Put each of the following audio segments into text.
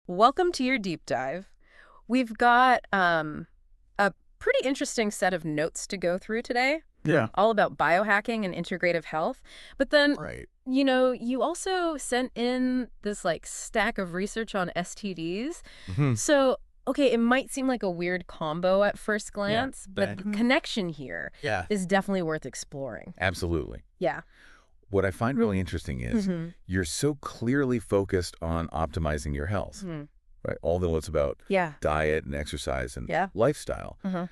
Welcome to your deep dive. We've got a pretty interesting set of notes to go through today, Yeah. all about biohacking and integrative health. But then, Right. you also sent in this stack of research on STDs. Hmm. So, okay, it might seem like a weird combo at first Yeah. glance, but But the connection here yeah, is definitely worth exploring. absolutely. Yeah. What I find really interesting is Mm-hmm. you're so clearly focused on optimizing your health, Hmm. right? Although it's about Yeah. diet and exercise and Yeah. lifestyle. Uh-huh.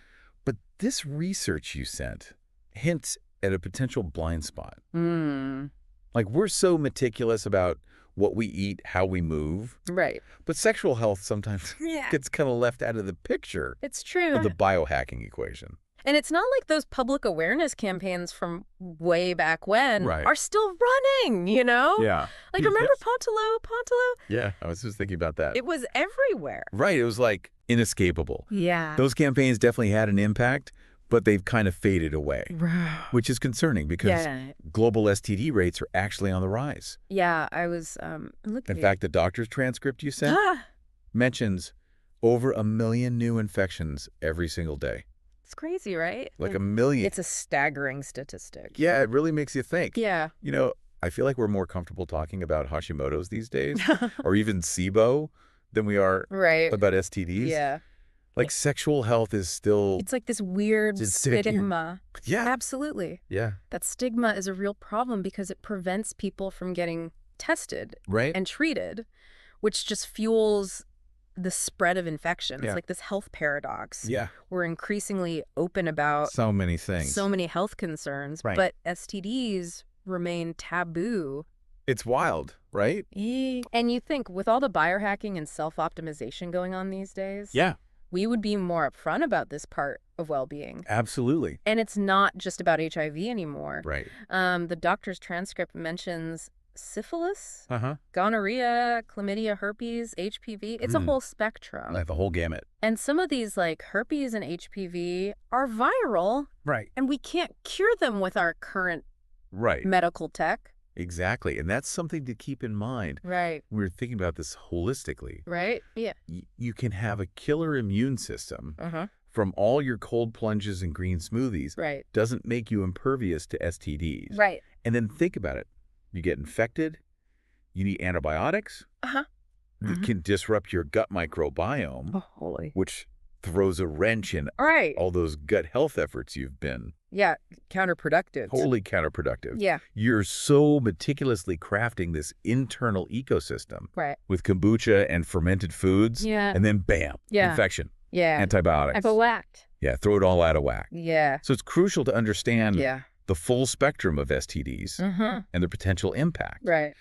But this research you sent hints at a potential blind spot. Mm. Like we're so meticulous about what we eat, how we move, Right. but sexual health sometimes Yeah. gets kind of left out of the picture It's of true. the biohacking equation. And it's not like those public awareness campaigns from way back when Right. are still running, you know? Yeah. Like, remember Pontelo? Yeah, I was just thinking about that. It was everywhere. Right, it was like inescapable. Yeah. Those campaigns definitely had an impact, but they've kind of faded away, which is concerning because Yeah. global STD rates are actually on the rise. Yeah, I was looking. In fact, the doctor's transcript you sent mentions over 1 million new infections every single day. It's crazy, right? Like 1 million. It's a staggering statistic. Yeah, it really makes you think. Yeah. You know, I feel like we're more comfortable talking about Hashimoto's these days, or even SIBO, than we are Right. about STDs. Yeah. Like sexual health is still... It's like this weird It's sticky. stigma. Yeah. Absolutely. Yeah. That stigma is a real problem because it prevents people from getting tested Right? and treated, which just fuels the spread of infections, Yeah. like this health paradox. Yeah. We're increasingly open about So many things. so many health concerns, Right. but STDs remain taboo. It's wild, right? And you think with all the biohacking and self-optimization going on these days, Yeah. we would be more upfront about this part of well-being. Absolutely. And it's not just about HIV anymore. Right. The doctor's transcript mentions syphilis, Uh-huh. gonorrhea, chlamydia, herpes, HPV. It's a whole spectrum. Like the whole gamut. And some of these, like herpes and HPV, are viral, Right. and we can't cure them with our current Right. medical tech. Exactly. And that's something to keep in mind. Right. We're thinking about this holistically. Right? Yeah. You can have a killer immune system Uh-huh. from all your cold plunges and green smoothies. Right. Doesn't make you impervious to STDs. Right. And then think about it. You get infected. You need antibiotics. Uh-huh. That can disrupt your gut microbiome, Oh, holy. which throws a wrench in Right. all those gut health efforts you've been. Yeah. Counterproductive. Totally counterproductive. Yeah. You're so meticulously crafting this internal ecosystem Right. with kombucha and fermented foods. Yeah. And then bam, Yeah. infection, Yeah. antibiotics. I've whacked. Yeah, throw it all out of whack. Yeah. So it's crucial to understand Yeah. the full spectrum of STDs Mm-hmm. and their potential impact. Right.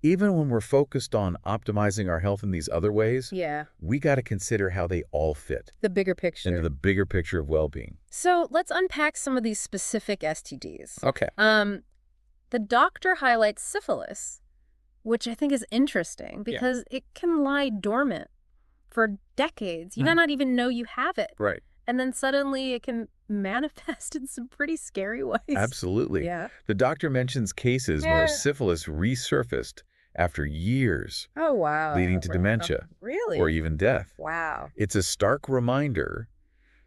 Even when we're focused on optimizing our health in these other ways, Yeah. we got to consider how they all fit The bigger picture. into the bigger picture of well-being. So let's unpack some of these specific STDs. Okay. The doctor highlights syphilis, which I think is interesting because it can lie dormant for decades. You might not even know you have it. Right. And then suddenly it can manifest in some pretty scary ways. Absolutely. Yeah. The doctor mentions cases Yeah. where syphilis resurfaced after years, Oh, wow. leading to dementia Really? or even death. Wow. It's a stark reminder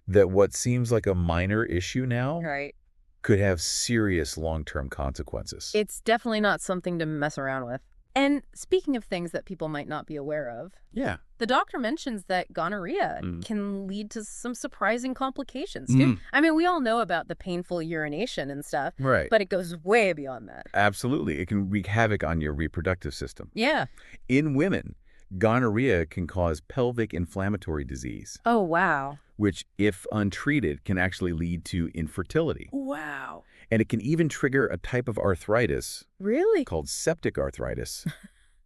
that what seems like a minor issue now Right. could have serious long-term consequences. It's definitely not something to mess around with. And speaking of things that people might not be aware of, Yeah. the doctor mentions that gonorrhea Mm. can lead to some surprising complications, too. I mean, we all know about the painful urination and stuff, Right. but it goes way beyond that. Absolutely. It can wreak havoc on your reproductive system. Yeah. In women, gonorrhea can cause pelvic inflammatory disease, Oh, wow. which, if untreated, can actually lead to infertility. Wow. And it can even trigger a type of arthritis Really? called septic arthritis,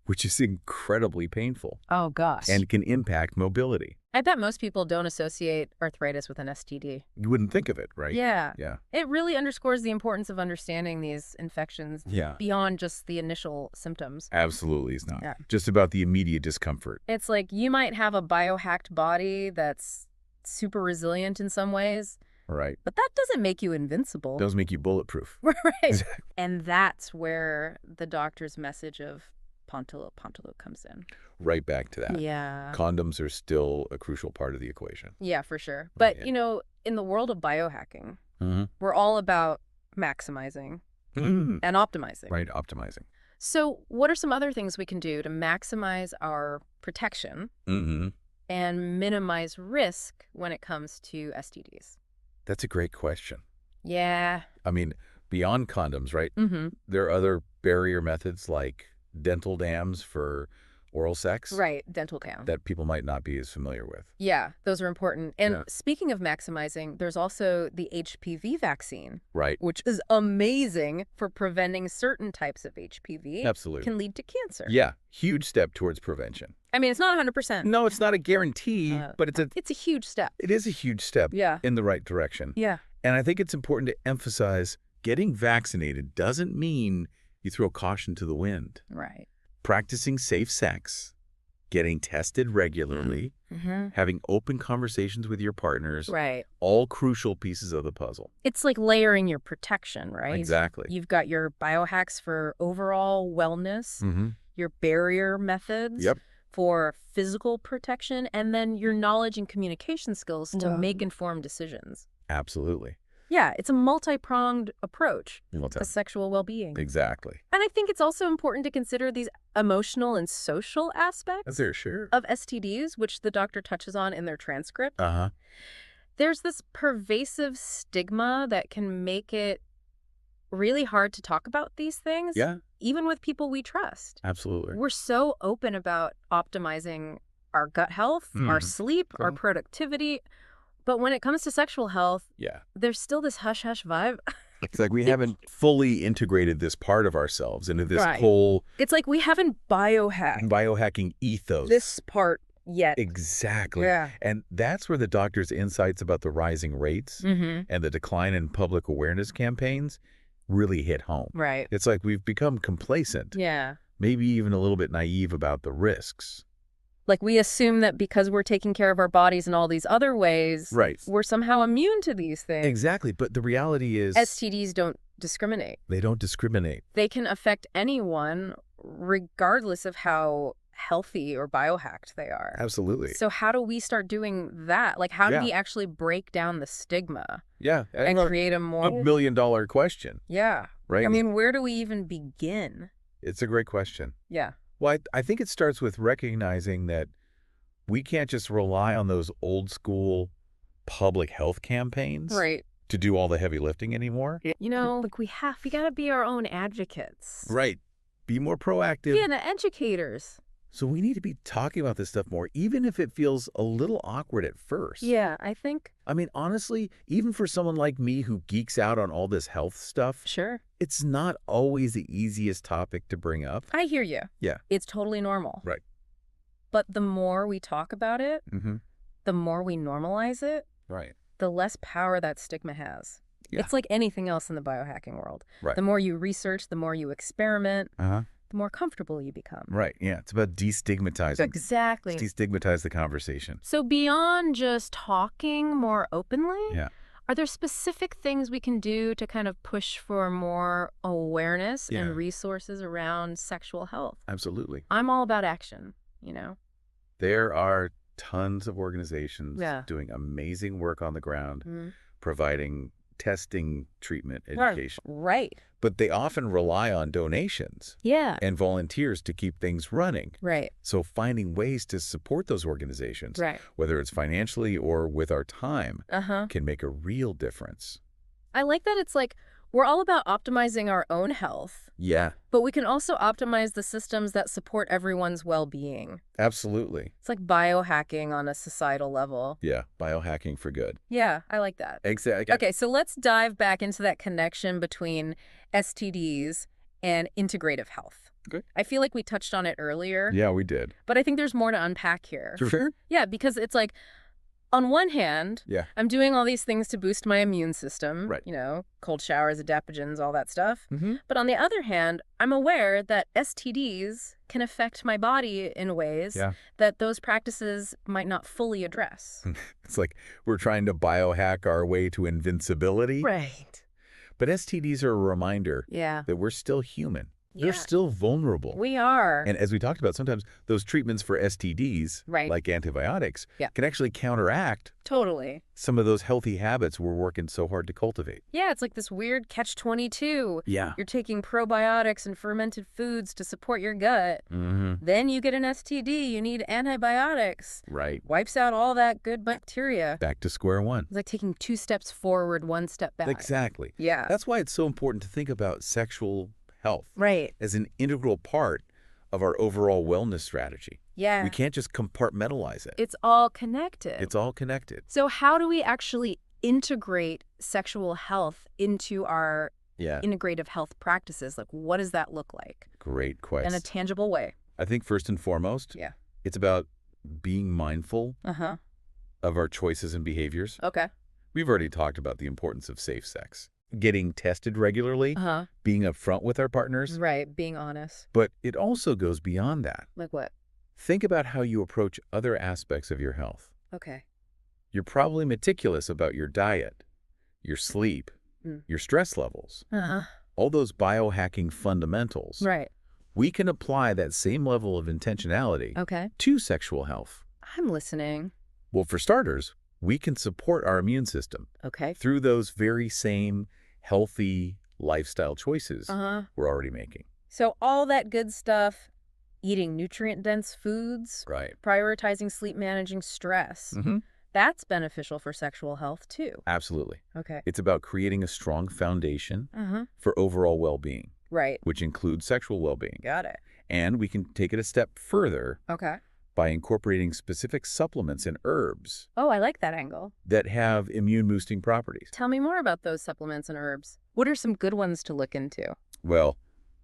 which is incredibly painful Oh, gosh. and can impact mobility. I bet most people don't associate arthritis with an STD. You wouldn't think of it, right? Yeah. Yeah. It really underscores the importance of understanding these infections Yeah. beyond just the initial symptoms. Absolutely is not. Yeah. Just about the immediate discomfort. It's like you might have a biohacked body that's super resilient in some ways, Right. but that doesn't make you invincible. Those make you bulletproof. Right. Exactly. And that's where the doctor's message of Pontolo comes in. Right back to that. Yeah. Condoms are still a crucial part of the equation. Yeah, for sure. But, Yeah. you know, in the world of biohacking, Mm-hmm. we're all about maximizing and optimizing. Right, optimizing. So what are some other things we can do to maximize our protection Mm-hmm. and minimize risk when it comes to STDs? That's a great question. Yeah. I mean, beyond condoms, right? Mm-hmm. There are other barrier methods like dental dams for oral sex Right. Dental cam. that people might not be as familiar with. Yeah, those are important. And Yeah. speaking of maximizing, there's also the HPV vaccine, Right. which is amazing for preventing certain types of HPV. Absolutely. Can lead to cancer. Yeah, huge step towards prevention. I mean, it's not 100%. No, it's not a guarantee, but It's a huge step. it is a huge step Yeah. in the right direction. Yeah. And I think it's important to emphasize getting vaccinated doesn't mean you throw caution to the wind. Right. Practicing safe sex, getting tested regularly, Mm-hmm. having open conversations with your partners, Right. all crucial pieces of the puzzle. It's like layering your protection, right? Exactly. You've got your biohacks for overall wellness, Mm-hmm. your barrier methods Yep. for physical protection, and then your knowledge and communication skills to make informed decisions. Absolutely. Yeah, it's a multi-pronged approach Well to done. sexual well-being. Exactly. And I think it's also important to consider these emotional and social aspects That's sure. of STDs, which the doctor touches on in their transcript. Uh-huh. There's this pervasive stigma that can make it really hard to talk about these things, Yeah, even with people we trust. absolutely. We're so open about optimizing our gut health, our sleep, our Well- productivity. But when it comes to sexual health, Yeah. there's still this hush-hush vibe. It's like we haven't fully integrated this part of ourselves into this Right. whole It's like we haven't biohacking ethos. this part yet. Exactly. Yeah. And that's where the doctor's insights about the rising rates Mm-hmm. and the decline in public awareness campaigns really hit home. Right. It's like we've become complacent, Yeah. maybe even a little bit naive about the risks. Like we assume that because we're taking care of our bodies in all these other ways, Right. we're somehow immune to these things. Exactly. But the reality is STDs don't discriminate. they don't discriminate. They can affect anyone regardless of how healthy or biohacked they are. Absolutely. So how do we start doing that? Like how do Yeah. we actually break down the stigma Yeah. and create a more... $1 million question, Yeah. right? I mean, where do we even begin? It's a great question. Yeah. Well, I think it starts with recognizing that we can't just rely on those old school public health campaigns Right. to do all the heavy lifting anymore. You know, like we got to be our own advocates. Right. Be more proactive. Yeah, the educators. So we need to be talking about this stuff more, even if it feels a little awkward at first. Yeah, I think. I mean, honestly, even for someone like me who geeks out on all this health stuff, Sure. it's not always the easiest topic to bring up. I hear you. Yeah. It's totally normal. Right. But the more we talk about it, Mm-hmm. the more we normalize it, Right. the less power that stigma has. Yeah. It's like anything else in the biohacking world. Right. The more you research, the more you experiment, Uh-huh. the more comfortable you become. Right. Yeah. It's about destigmatizing. Exactly. Destigmatize the conversation. So beyond just talking more openly, Yeah. are there specific things we can do to kind of push for more awareness Yeah. and resources around sexual health? Absolutely. I'm all about action, you know? There are tons of organizations Yeah. doing amazing work on the ground, Mm. providing testing, treatment, education. Right. But they often rely on donations Yeah. and volunteers to keep things running. Right. So finding ways to support those organizations, Right. whether it's financially or with our time, Uh-huh. can make a real difference. I like that it's like we're all about optimizing our own health, Yeah, but we can also optimize the systems that support everyone's well-being. absolutely. It's like biohacking on a societal level. Yeah, biohacking for good. Yeah, I like that. Exactly. Okay, so let's dive back into that connection between STDs and integrative health. Okay. I feel like we touched on it earlier, Yeah, we did. but I think there's more to unpack here. Sure. Yeah, because it's like, on one hand, Yeah. I'm doing all these things to boost my immune system, Right. you know, cold showers, adaptogens, all that stuff. Mm-hmm. But on the other hand, I'm aware that STDs can affect my body in ways Yeah. that those practices might not fully address. It's like we're trying to biohack our way to invincibility. Right. But STDs are a reminder Yeah. that we're still human. they're Yeah. still vulnerable. We are. And as we talked about, sometimes those treatments for STDs, Right. like antibiotics, Yeah. can actually counteract Totally. some of those healthy habits we're working so hard to cultivate. Yeah, it's like this weird catch-22. Yeah. You're taking probiotics and fermented foods to support your gut. Mm-hmm. Then you get an STD. You need antibiotics. Right. Wipes out all that good bacteria. Back to square one. It's like taking 2 steps forward, 1 step back. Exactly. Yeah. That's why it's so important to think about sexual health Right. as an integral part of our overall wellness strategy. Yeah. We can't just compartmentalize it. It's all connected. It's all connected. So how do we actually integrate sexual health into our Yeah. integrative health practices? Like, what does that look like Great question. in a tangible way? I think first and foremost, Yeah. it's about being mindful Uh-huh. of our choices and behaviors. Okay. We've already talked about the importance of safe sex, getting tested regularly, Uh-huh. being upfront with our partners, Right. Being honest. but it also goes beyond that. Like what? Think about how you approach other aspects of your health. Okay. You're probably meticulous about your diet, your sleep, your stress levels, Uh-huh. all those biohacking fundamentals. Right. We can apply that same level of intentionality Okay. to sexual health. I'm listening. Well, for starters, we can support our immune system Okay. through those very same healthy lifestyle choices Uh-huh. we're already making. So all that good stuff, eating nutrient-dense foods, Right. prioritizing sleep, managing stress, Mm-hmm. that's beneficial for sexual health too. Absolutely. Okay. It's about creating a strong foundation Uh-huh. for overall well-being, Right. which includes sexual well-being. Got it. And we can take it a step further Okay. by incorporating specific supplements and herbs Oh, I like that angle. that have immune-boosting properties. Tell me more about those supplements and herbs. What are some good ones to look into? Well,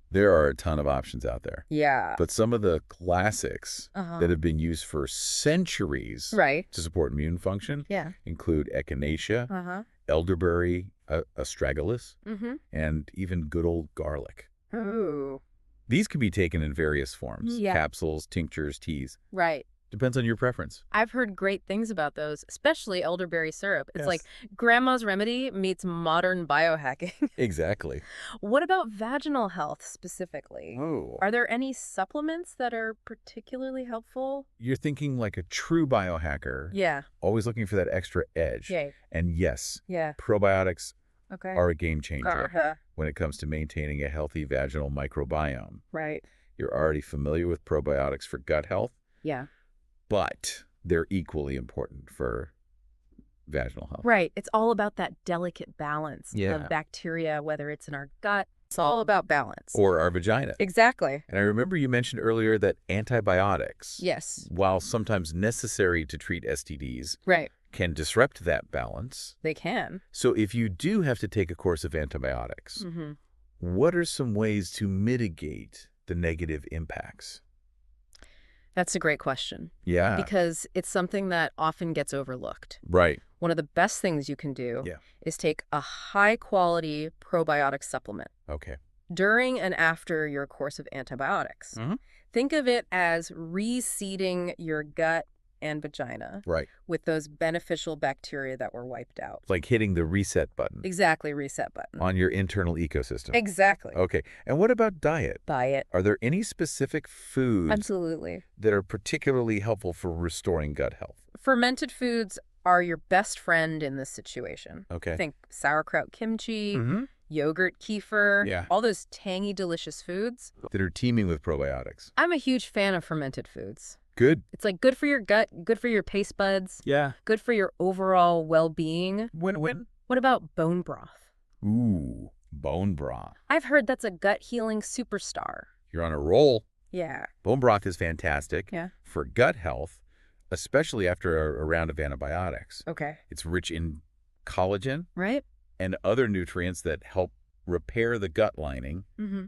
there are a ton of options out there. Yeah. But some of the classics Uh-huh. that have been used for centuries Right. to support immune function Yeah. include echinacea, Uh-huh. elderberry, astragalus, Mm-hmm. and even good old garlic. Ooh. These can be taken in various forms, Yeah. capsules, tinctures, teas. Right. Depends on your preference. I've heard great things about those, especially elderberry syrup. It's Yes. like grandma's remedy meets modern biohacking. Exactly. What about vaginal health specifically? Oh. Are there any supplements that are particularly helpful? You're thinking like a true biohacker, Yeah. always looking for that extra edge. Yay. And yes, Yeah. probiotics Okay. are a game changer Uh-huh. when it comes to maintaining a healthy vaginal microbiome. Right. You're already familiar with probiotics for gut health, Yeah. but they're equally important for vaginal health. Right. It's all about that delicate balance Yeah. of bacteria, whether it's in our gut. It's all about balance. Or our vagina. Exactly. And I remember you mentioned earlier that antibiotics, Yes. while sometimes necessary to treat STDs, Right. can disrupt that balance. They can. So if you do have to take a course of antibiotics, Mm-hmm. what are some ways to mitigate the negative impacts? That's a great question Yeah. because it's something that often gets overlooked. Right. One of the best things you can do is take a high-quality probiotic supplement Okay. during and after your course of antibiotics. Mhm. Think of it as reseeding your gut and vagina Right. with those beneficial bacteria that were wiped out. Like hitting the reset button Exactly, reset button. on your internal ecosystem. Exactly. Okay. And what about diet? Diet. Are there any specific foods Absolutely. that are particularly helpful for restoring gut health? Fermented foods are your best friend in this situation. Okay. Think sauerkraut kimchi, Mm-hmm. yogurt kefir, Yeah. all those tangy, delicious foods. That are teeming with probiotics. I'm a huge fan of fermented foods. Good. It's like good for your gut, good for your taste buds, Yeah. good for your overall well-being. Win-win. What about bone broth? Ooh, bone broth. I've heard that's a gut healing superstar. You're on a roll. Yeah. Bone broth is fantastic Yeah. for gut health, especially after a round of antibiotics. Okay. It's rich in collagen Right? and other nutrients that help repair the gut lining, Mm-hmm.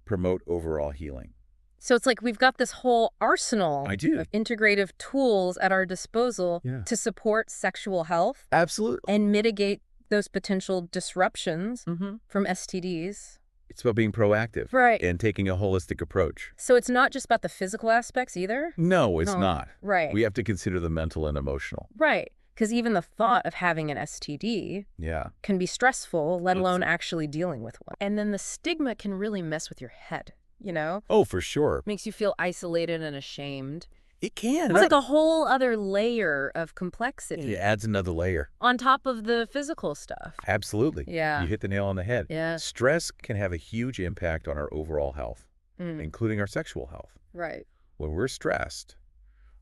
promote overall healing. So it's like we've got this whole arsenal I do. of integrative tools at our disposal Yeah. to support sexual health Absolutely. and mitigate those potential disruptions Mm-hmm. from STDs. It's about being proactive Right. and taking a holistic approach. So it's not just about the physical aspects either? No, it's No. not. Right. We have to consider the mental and emotional. Right. Because even the thought of having an STD Yeah. can be stressful, let alone Absolutely. actually dealing with one. And then the stigma can really mess with your head, you know? Oh, for sure. Makes you feel isolated and ashamed. It can. It's like a whole other layer of complexity It adds another layer. on top of the physical stuff. Absolutely. Yeah. You hit the nail on the head. Yeah. Stress can have a huge impact on our overall health, including our sexual health. Right. When we're stressed,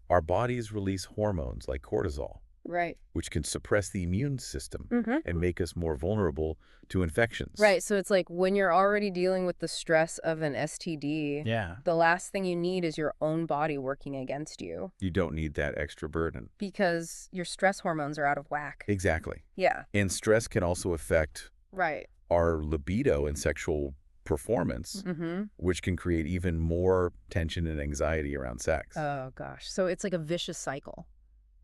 our bodies release hormones like cortisol, Right. which can suppress the immune system and make us more vulnerable to infections. Right. So it's like when you're already dealing with the stress of an STD, Yeah. the last thing you need is your own body working against you You don't need that extra burden. because your stress hormones are out of whack. Exactly. Yeah. And stress can also affect Right. our libido and sexual performance, which can create even more tension and anxiety around sex. Oh, gosh. So it's like a vicious cycle.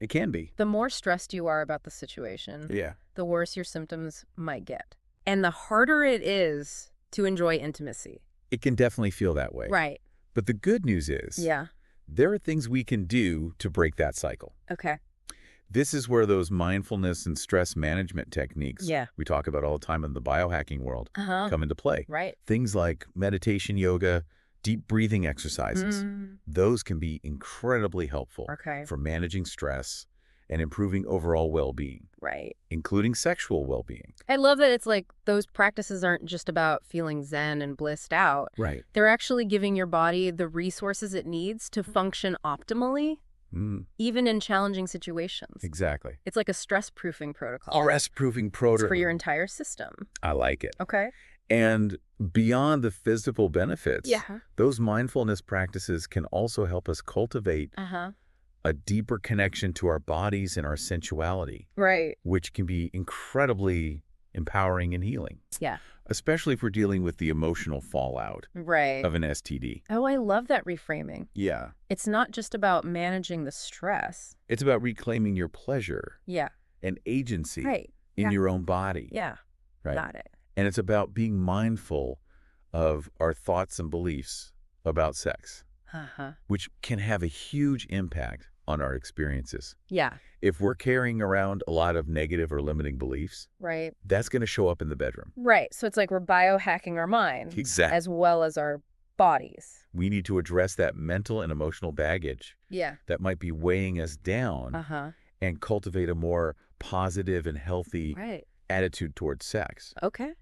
It can be. The more stressed you are about the situation, Yeah. the worse your symptoms might get. And the harder it is to enjoy intimacy. It can definitely feel that way. Right. But the good news is Yeah. there are things we can do to break that cycle. Okay. This is where those mindfulness and stress management techniques we talk about all the time in the biohacking world come into play. Right. Things like meditation, yoga, deep breathing exercises. Those can be incredibly helpful for managing stress and improving overall well-being, Right. including sexual well-being. I love that it's like those practices aren't just about feeling zen and blissed out. Right. They're actually giving your body the resources it needs to function optimally, even in challenging situations. Exactly. It's like a stress-proofing protocol. Stress-proofing It's protocol. for your entire system. I like it. Okay. And beyond the physical benefits, Yeah. those mindfulness practices can also help us cultivate a deeper connection to our bodies and our sensuality, Right. which can be incredibly empowering and healing, Yeah. especially if we're dealing with the emotional fallout Right. of an STD. Oh, I love that reframing. Yeah. It's not just about managing the stress. It's about reclaiming your pleasure Yeah. and agency Right. in your own body. Yeah. Right. Got it. And it's about being mindful of our thoughts and beliefs about sex, which can have a huge impact on our experiences. Yeah. If we're carrying around a lot of negative or limiting beliefs, Right. that's going to show up in the bedroom. Right. So it's like we're biohacking our minds Exactly. as well as our bodies. We need to address that mental and emotional baggage Yeah. that might be weighing us down and cultivate a more positive and healthy Right. attitude towards sex. Okay.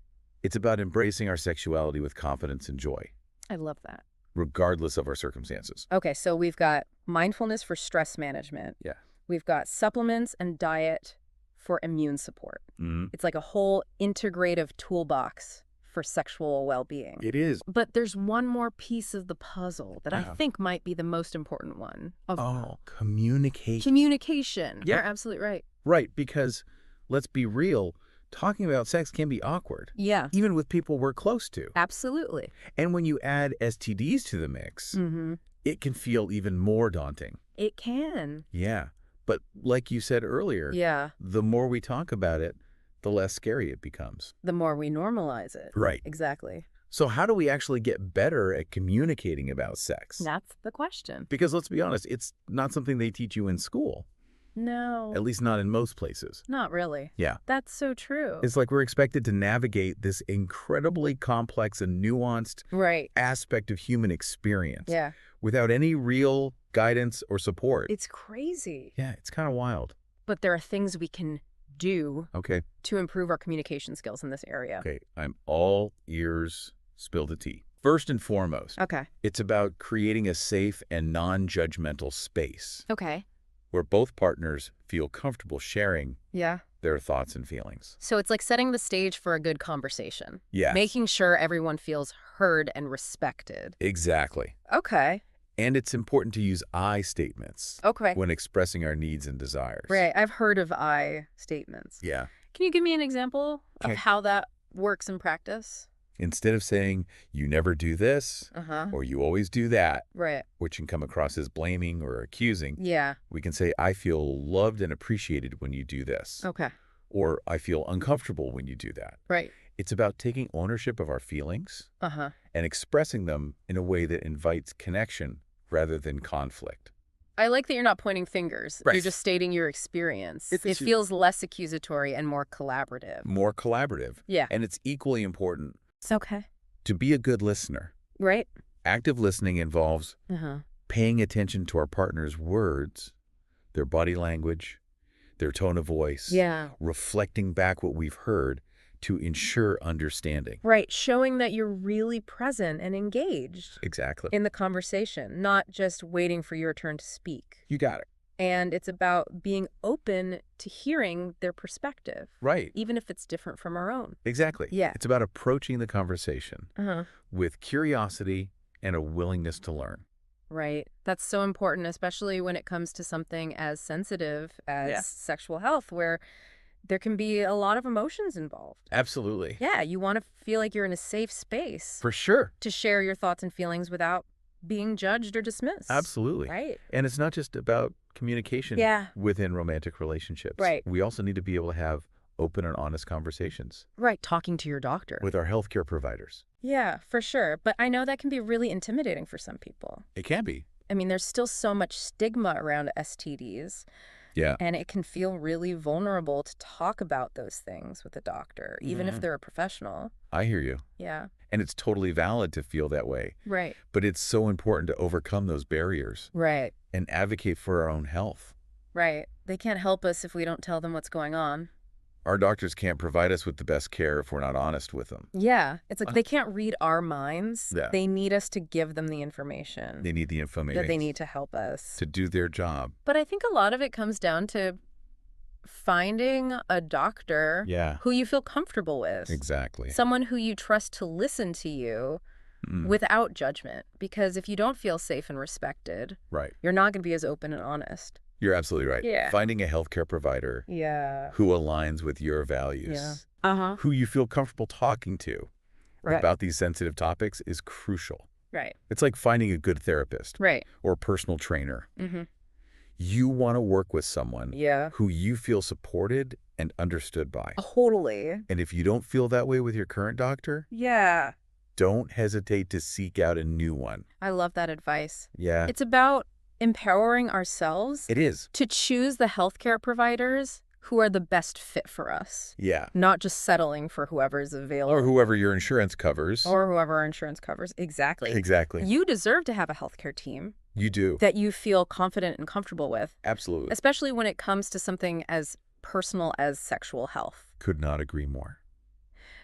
It's about embracing our sexuality with confidence and joy, I love that. regardless of our circumstances. Okay. So we've got mindfulness for stress management. Yeah. We've got supplements and diet for immune support. It's like a whole integrative toolbox for sexual well-being. It is. But there's one more piece of the puzzle that I think might be the most important one of all. Communication. Communication. Yeah. You're absolutely right. Right, because let's be real, talking about sex can be awkward, Yeah. even with people we're close to. Absolutely. And when you add STDs to the mix, it can feel even more daunting. It can. Yeah. But like you said earlier, Yeah. the more we talk about it, the less scary it becomes. The more we normalize it. Right. Exactly. So how do we actually get better at communicating about sex? That's the question. Because let's be honest, it's not something they teach you in school, No. at least not in most places. Not really. Yeah. That's so true. It's like we're expected to navigate this incredibly complex and nuanced Right. aspect of human experience Yeah. without any real guidance or support. It's crazy. Yeah, it's kind of wild. But there are things we can do Okay. to improve our communication skills in this area. Okay. I'm all ears. Spill the tea. First and foremost, Okay. it's about creating a safe and non-judgmental space Okay. where both partners feel comfortable sharing Yeah. their thoughts and feelings. So it's like setting the stage for a good conversation. Yeah. Making sure everyone feels heard and respected. Exactly. Okay. And it's important to use I statements Okay. when expressing our needs and desires. Right. I've heard of I statements. Yeah. Can you give me an example of Okay. how that works in practice? Instead of saying, you never do this, or you always do that, Right. which can come across as blaming or accusing, Yeah. we can say, I feel loved and appreciated when you do this. Okay. Or I feel uncomfortable when you do that. Right. It's about taking ownership of our feelings Uh-huh. and expressing them in a way that invites connection rather than conflict. I like that you're not pointing fingers. Right. You're just stating your experience. It feels less accusatory and more collaborative. More collaborative. Yeah. And it's equally important It's okay. to be a good listener. Right. Active listening involves paying attention to our partner's words, their body language, their tone of voice, reflecting back what we've heard to ensure understanding. Right, showing that you're really present and engaged. Exactly. In the conversation, not just waiting for your turn to speak. You got it. And it's about being open to hearing their perspective. Right. Even if it's different from our own. Exactly. Yeah. It's about approaching the conversation with curiosity and a willingness to learn. Right. That's so important, especially when it comes to something as sensitive as sexual health, where there can be a lot of emotions involved. Absolutely. Yeah, you want to feel like you're in a safe space. For sure. To share your thoughts and feelings without being judged or dismissed. Absolutely. Right. And it's not just about communication within romantic relationships. Right. We also need to be able to have open and honest conversations. Right. Talking to your doctor. With our healthcare providers. Yeah, for sure. But I know that can be really intimidating for some people. It can be. I mean, there's still so much stigma around STDs. Yeah. And it can feel really vulnerable to talk about those things with a doctor, even if they're a professional. I hear you. Yeah. And it's totally valid to feel that way. Right. But it's so important to overcome those barriers. Right. And advocate for our own health. Right. They can't help us if we don't tell them what's going on. Our doctors can't provide us with the best care if we're not honest with them. Yeah. It's like they can't read our minds. Yeah. They need us to give them the information. They need the information. That they need to help us. To do their job. But I think a lot of it comes down to finding a doctor who you feel comfortable with. Exactly. Someone who you trust to listen to you without judgment. Because if you don't feel safe and respected, you're not going to be as open and honest. You're absolutely right. Yeah. Finding a healthcare provider who aligns with your values, who you feel comfortable talking to about these sensitive topics is crucial. Right. It's like finding a good therapist or personal trainer. You want to work with someone who you feel supported and understood by. Totally. And if you don't feel that way with your current doctor, don't hesitate to seek out a new one. I love that advice. Yeah. It's about empowering ourselves. It is. To choose the healthcare providers who are the best fit for us. Yeah. Not just settling for whoever's available. Or whoever your insurance covers. Or whoever our insurance covers. Exactly. Exactly. You deserve to have a healthcare team. You do. That you feel confident and comfortable with. Absolutely. Especially when it comes to something as personal as sexual health. Could not agree more.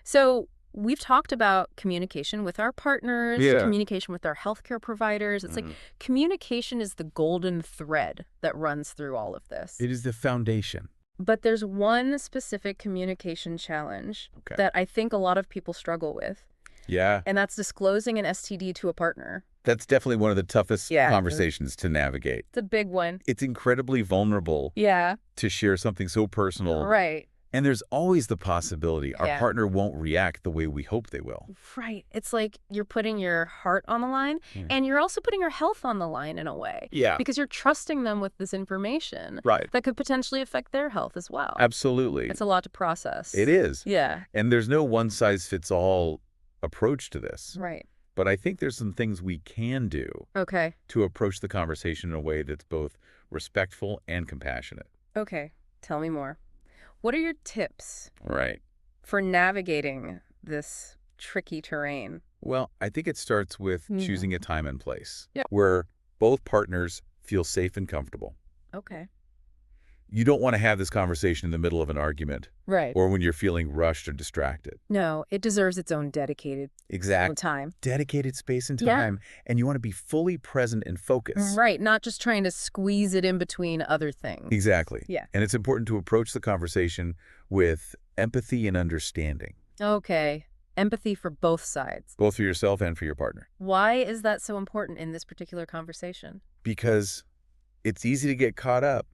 So we've talked about communication with our partners, communication with our healthcare providers. It's like communication is the golden thread that runs through all of this. It is the foundation. But there's one specific communication challenge that I think a lot of people struggle with. Yeah. And that's disclosing an STD to a partner. That's definitely one of the toughest conversations to navigate. It's a big one. It's incredibly vulnerable to share something so personal. Right. And there's always the possibility our partner won't react the way we hope they will. Right. It's like you're putting your heart on the line and you're also putting your health on the line in a way. Yeah. Because you're trusting them with this information. Right. That could potentially affect their health as well. Absolutely. It's a lot to process. It is. Yeah. And there's no one-size-fits-all approach to this. Right. But I think there's some things we can do to approach the conversation in a way that's both respectful and compassionate. Okay. Tell me more. What are your tips for navigating this tricky terrain? Well, I think it starts with choosing a time and place where both partners feel safe and comfortable. Okay. You don't want to have this conversation in the middle of an argument. Right. Or when you're feeling rushed or distracted. No, it deserves its own dedicated time. Dedicated space and time. And you want to be fully present and focused. Right. Not just trying to squeeze it in between other things. Exactly. Yeah. And it's important to approach the conversation with empathy and understanding. Okay. Empathy for both sides. Both for yourself and for your partner. Why is that so important in this particular conversation? Because it's easy to get caught up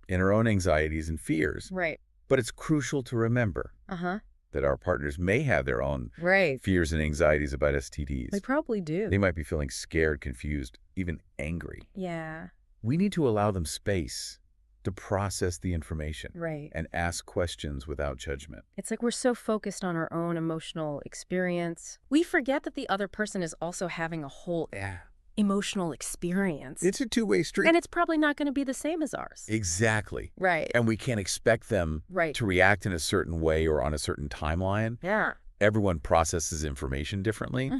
in our own anxieties and fears. Right. But it's crucial to remember that our partners may have their own fears and anxieties about STDs. They probably do. They might be feeling scared, confused, even angry. Yeah. We need to allow them space to process the information and ask questions without judgment. It's like we're so focused on our own emotional experience. We forget that the other person is also having a whole emotional experience. It's a two-way street. And it's probably not going to be the same as ours. Exactly. Right. And we can't expect them to react in a certain way or on a certain timeline. Yeah. Everyone processes information differently.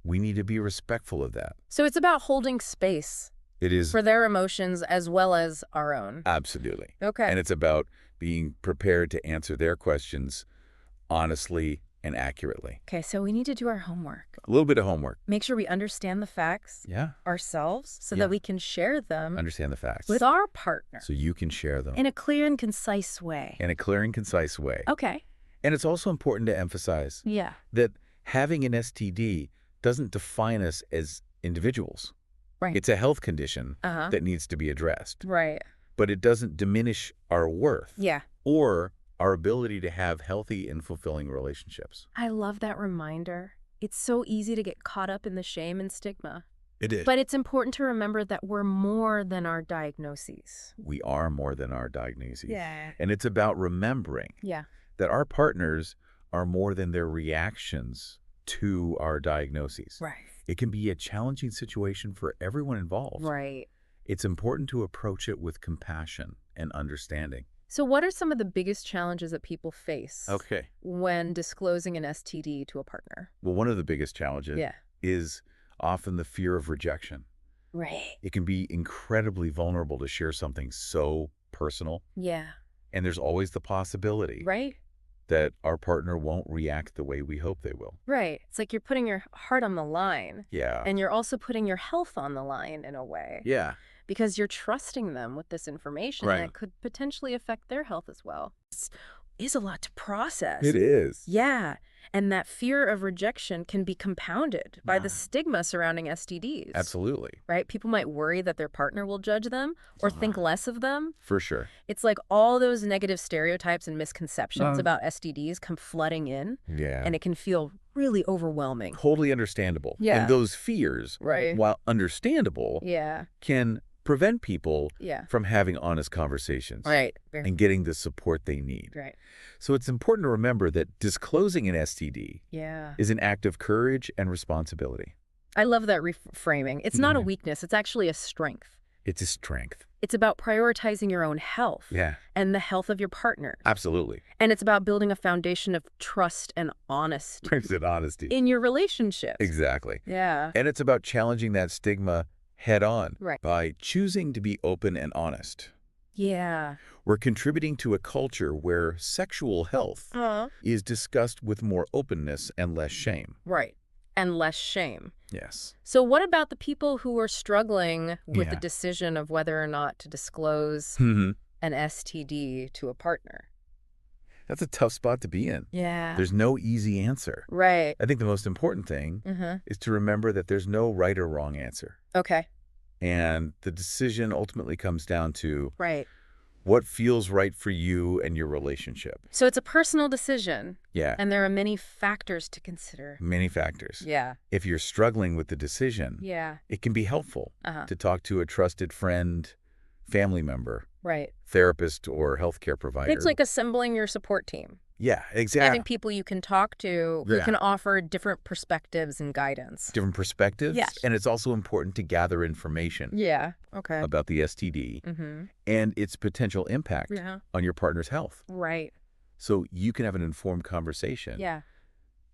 We need to be respectful of that. So it's about holding space. It is. For their emotions as well as our own. Absolutely. Okay. And it's about being prepared to answer their questions honestly and accurately. Okay, so we need to do our homework. A little bit of homework. Make sure we understand the facts ourselves so that we can share them. Understand the facts. With our partner. So you can share them. In a clear and concise way. In a clear and concise way. Okay. And it's also important to emphasize that having an STD doesn't define us as individuals. Right. It's a health condition that needs to be addressed. Right. But it doesn't diminish our worth. Yeah. Or our ability to have healthy and fulfilling relationships. I love that reminder. It's so easy to get caught up in the shame and stigma. It is. But it's important to remember that we're more than our diagnoses. We are more than our diagnoses. Yeah. And it's about remembering that our partners are more than their reactions to our diagnoses. Right. It can be a challenging situation for everyone involved. Right. It's important to approach it with compassion and understanding. So what are some of the biggest challenges that people face Okay. when disclosing an STD to a partner? Well, one of the biggest challenges is often the fear of rejection. Right. It can be incredibly vulnerable to share something so personal. Yeah. And there's always the possibility that our partner won't react the way we hope they will. Right. It's like you're putting your heart on the line. Yeah. And you're also putting your health on the line in a way. Yeah. Because you're trusting them with this information that could potentially affect their health as well. It is a lot to process. It is. Yeah. And that fear of rejection can be compounded by the stigma surrounding STDs. Absolutely. Right? People might worry that their partner will judge them or think less of them. For sure. It's like all those negative stereotypes and misconceptions about STDs come flooding in. Yeah. And it can feel really overwhelming. Totally understandable. Yeah. And those fears, while understandable, can prevent people from having honest conversations and getting the support they need. Right. So it's important to remember that disclosing an STD is an act of courage and responsibility. I love that reframing. It's not a weakness. It's actually a strength. It's a strength. It's about prioritizing your own health and the health of your partner. Absolutely. And it's about building a foundation of trust and honesty. Honesty. In your relationship. Exactly. Yeah. And it's about challenging that stigma head on by choosing to be open and honest. Yeah. We're contributing to a culture where sexual health is discussed with more openness and less shame. Right. And less shame. Yes. So what about the people who are struggling with the decision of whether or not to disclose an STD to a partner? That's a tough spot to be in. Yeah. There's no easy answer. Right. I think the most important thing is to remember that there's no right or wrong answer. Okay. And the decision ultimately comes down to what feels right for you and your relationship. So it's a personal decision. Yeah. And there are many factors to consider. Many factors. Yeah. If you're struggling with the decision, it can be helpful to talk to a trusted friend, family member, therapist, or healthcare provider. It's like assembling your support team. Yeah, exactly. Having people you can talk to who can offer different perspectives and guidance. Different perspectives. Yes. And it's also important to gather information about the STD and its potential impact on your partner's health. Right. So you can have an informed conversation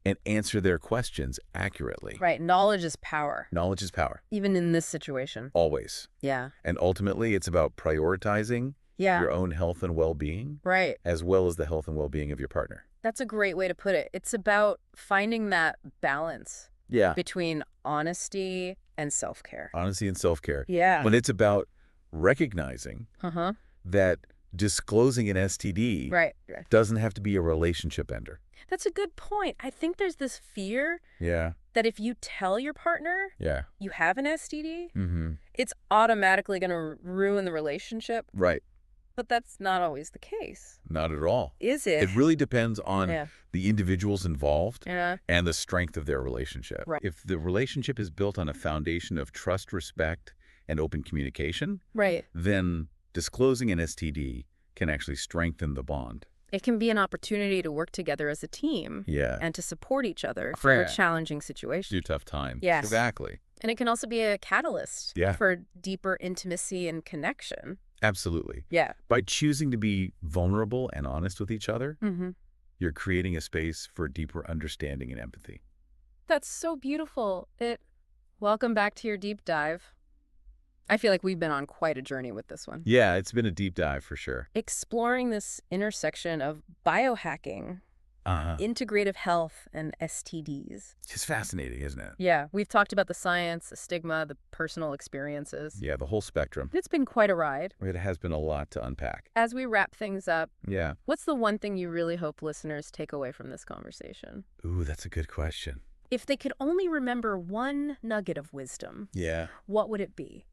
and answer their questions accurately. Right. Knowledge is power. Knowledge is power. Even in this situation. Always. Yeah. And ultimately, it's about prioritizing your own health and well-being. Right. As well as the health and well-being of your partner. That's a great way to put it. It's about finding that balance between honesty and self-care. Honesty and self-care. Yeah. When it's about recognizing that disclosing an STD doesn't have to be a relationship ender. That's a good point. I think there's this fear that if you tell your partner you have an STD, it's automatically going to ruin the relationship. Right. But that's not always the case. Not at all. Is it? It really depends on the individuals involved and the strength of their relationship. Right. If the relationship is built on a foundation of trust, respect, and open communication, then disclosing an STD can actually strengthen the bond. It can be an opportunity to work together as a team and to support each other through challenging situations. Through tough times. Yes. Exactly. And it can also be a catalyst Yeah. for deeper intimacy and connection. Absolutely. Yeah. By choosing to be vulnerable and honest with each other, Mm-hmm. you're creating a space for deeper understanding and empathy. That's so beautiful. Welcome back to your deep dive. I feel like we've been on quite a journey with this one. Yeah, it's been a deep dive for sure. Exploring this intersection of biohacking, integrative health, and STDs. It's fascinating, isn't it? Yeah, we've talked about the science, the stigma, the personal experiences. Yeah, the whole spectrum. It's been quite a ride. It has been a lot to unpack. As we wrap things up, Yeah. what's the one thing you really hope listeners take away from this conversation? Ooh, that's a good question. If they could only remember one nugget of wisdom, Yeah. what would it be?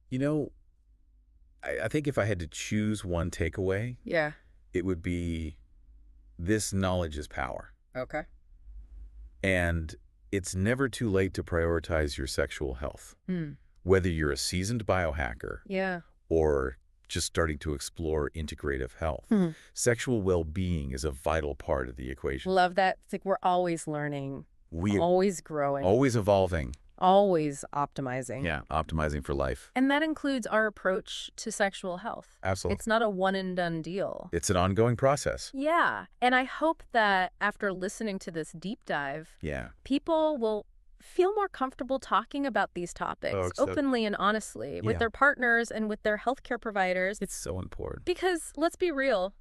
You know, I think if I had to choose one takeaway, Yeah. it would be this knowledge is power. Okay. And it's never too late to prioritize your sexual health. Whether you're a seasoned biohacker Yeah. or just starting to explore integrative health, sexual well-being is a vital part of the equation. Love that. It's like we're always learning, always growing, always evolving. always optimizing. Yeah, optimizing for life. And that includes our approach to sexual health. Absolutely. It's not a one-and-done deal. It's an ongoing process. Yeah. And I hope that after listening to this deep dive, people will feel more comfortable talking about these topics openly and honestly with their partners and with their healthcare providers. It's so important. Because let's be real,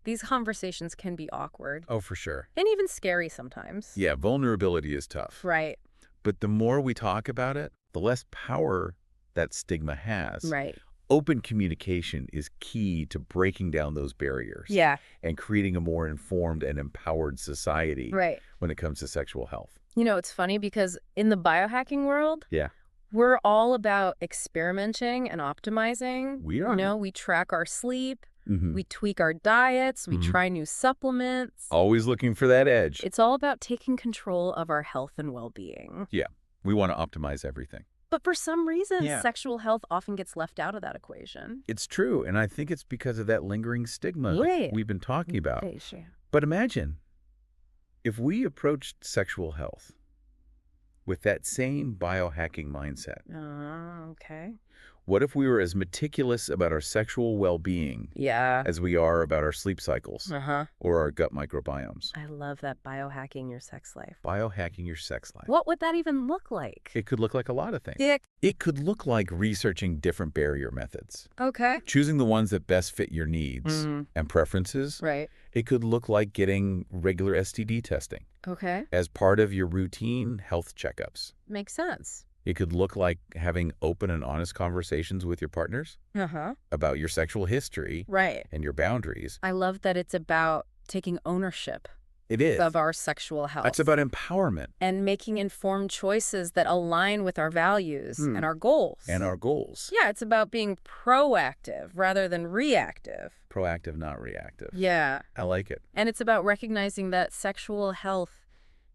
these conversations can be awkward. Oh, for sure. And even scary sometimes. Yeah, vulnerability is tough. Right. But the more we talk about it, the less power that stigma has. Right. Open communication is key to breaking down those barriers. Yeah. And creating a more informed and empowered society. Right. When it comes to sexual health. You know, it's funny because in the biohacking world, we're all about experimenting and optimizing. We are. You know, we track our sleep. We tweak our diets. We try new supplements. Always looking for that edge. It's all about taking control of our health and well-being. Yeah. We want to optimize everything. But for some reason, sexual health often gets left out of that equation. It's true. And I think it's because of that lingering stigma we've been talking about. But imagine if we approached sexual health with that same biohacking mindset. Okay. What if we were as meticulous about our sexual well-being as we are about our sleep cycles or our gut microbiomes? I love that, biohacking your sex life. Biohacking your sex life. What would that even look like? It could look like a lot of things. Yeah. It could look like researching different barrier methods. Okay. Choosing the ones that best fit your needs and preferences. Right. It could look like getting regular STD testing. Okay. As part of your routine health checkups. Makes sense. It could look like having open and honest conversations with your partners about your sexual history and your boundaries. I love that it's about taking ownership of our sexual health. It's about empowerment. And making informed choices that align with our values and our goals. Yeah, it's about being proactive rather than reactive. Proactive, not reactive. Yeah. I like it. And it's about recognizing that sexual health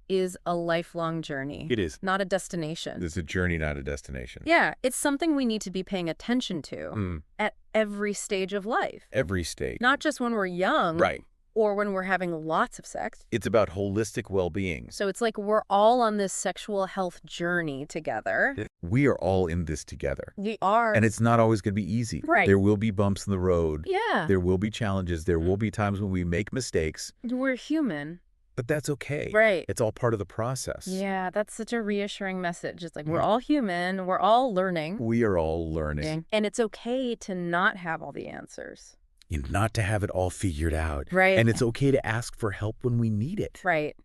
is a lifelong journey. It is. Not a destination. It's a journey, not a destination. Yeah, it's something we need to be paying attention to at every stage of life. Every stage. Not just when we're young. Right. Or when we're having lots of sex. It's about holistic well-being. So it's like we're all on this sexual health journey together. We are all in this together. We are. And it's not always going to be easy. Right. There will be bumps in the road. Yeah. There will be challenges. There will be times when we make mistakes. We're human. But that's okay. Right. It's all part of the process. Yeah, that's such a reassuring message. It's like we're all human. We're all learning. We are all learning. And it's okay to not have all the answers. And not to have it all figured out. Right. And it's okay to ask for help when we need it. Right.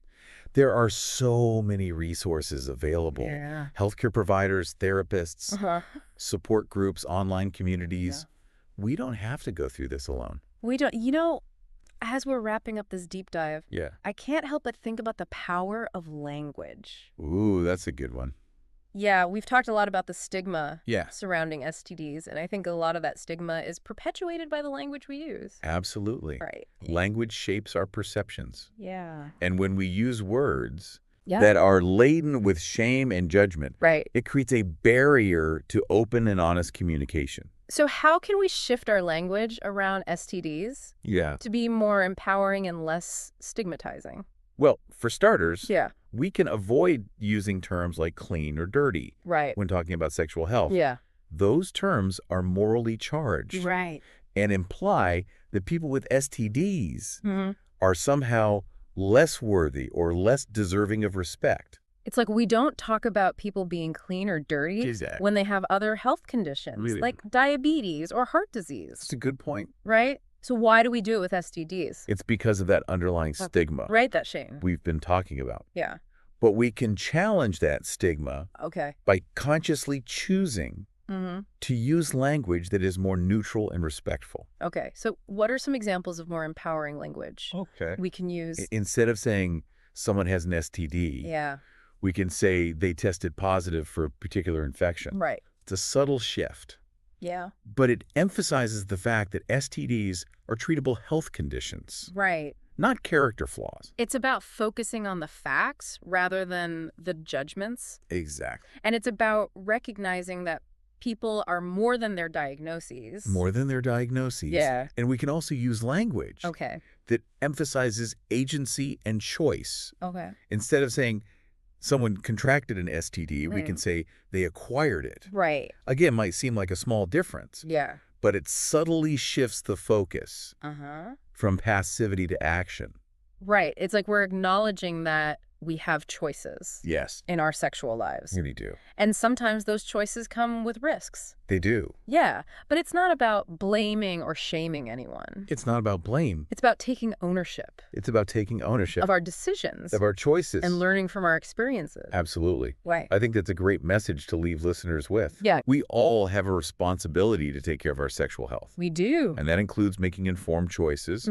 There are so many resources available. Yeah. Healthcare providers, therapists, support groups, online communities. Yeah. We don't have to go through this alone. We don't. You know, as we're wrapping up this deep dive, I can't help but think about the power of language. Ooh, that's a good one. Yeah, we've talked a lot about the stigma surrounding STDs, and I think a lot of that stigma is perpetuated by the language we use. Absolutely. Right. Language shapes our perceptions. Yeah. And when we use words that are laden with shame and judgment, it creates a barrier to open and honest communication. So how can we shift our language around STDs to be more empowering and less stigmatizing? Well, for starters, we can avoid using terms like clean or dirty when talking about sexual health. Yeah. Those terms are morally charged and imply that people with STDs are somehow less worthy or less deserving of respect. It's like we don't talk about people being clean or dirty when they have other health conditions, like diabetes or heart disease. That's a good point. Right? So why do we do it with STDs? It's because of that underlying stigma. Right, that shame. We've been talking about. Yeah. But we can challenge that stigma by consciously choosing to use language that is more neutral and respectful. Okay. So what are some examples of more empowering language we can use? Instead of saying someone has an STD, we can say they tested positive for a particular infection. Right. It's a subtle shift. Yeah. But it emphasizes the fact that STDs are treatable health conditions. Right. Not character flaws. It's about focusing on the facts rather than the judgments. Exactly. And it's about recognizing that people are more than their diagnoses. More than their diagnoses. Yeah. And we can also use language that emphasizes agency and choice. Okay. Instead of saying someone contracted an STD, we can say they acquired it. Right. Again, might seem like a small difference. Yeah. But it subtly shifts the focus from passivity to action. Right. It's like we're acknowledging that we have choices in our sexual lives. Really do. And sometimes those choices come with risks. They do. Yeah. But it's not about blaming or shaming anyone. It's not about blame. It's about taking ownership. It's about taking ownership. Of our decisions. Of our choices. And learning from our experiences. Absolutely. Right. I think that's a great message to leave listeners with. Yeah. We all have a responsibility to take care of our sexual health. We do. And that includes making informed choices,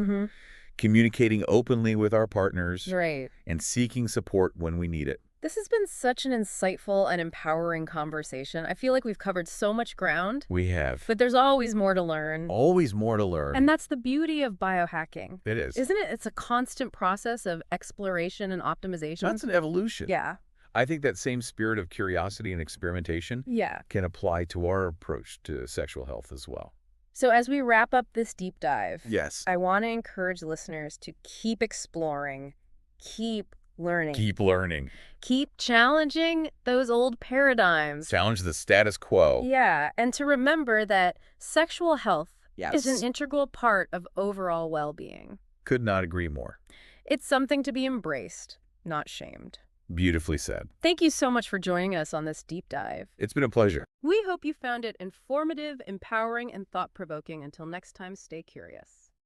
communicating openly with our partners, and seeking support when we need it. This has been such an insightful and empowering conversation. I feel like we've covered so much ground. We have. But there's always more to learn. Always more to learn. And that's the beauty of biohacking. It is. Isn't it? It's a constant process of exploration and optimization. That's an evolution. Yeah. I think that same spirit of curiosity and experimentation can apply to our approach to sexual health as well. So as we wrap up this deep dive, yes, I want to encourage listeners to keep exploring, keep learning. Keep learning. Keep challenging those old paradigms. Challenge the status quo. Yeah, and to remember that sexual health is an integral part of overall well-being. Could not agree more. It's something to be embraced, not shamed. Beautifully said. Thank you so much for joining us on this deep dive. It's been a pleasure. We hope you found it informative, empowering, and thought-provoking. Until next time, stay curious.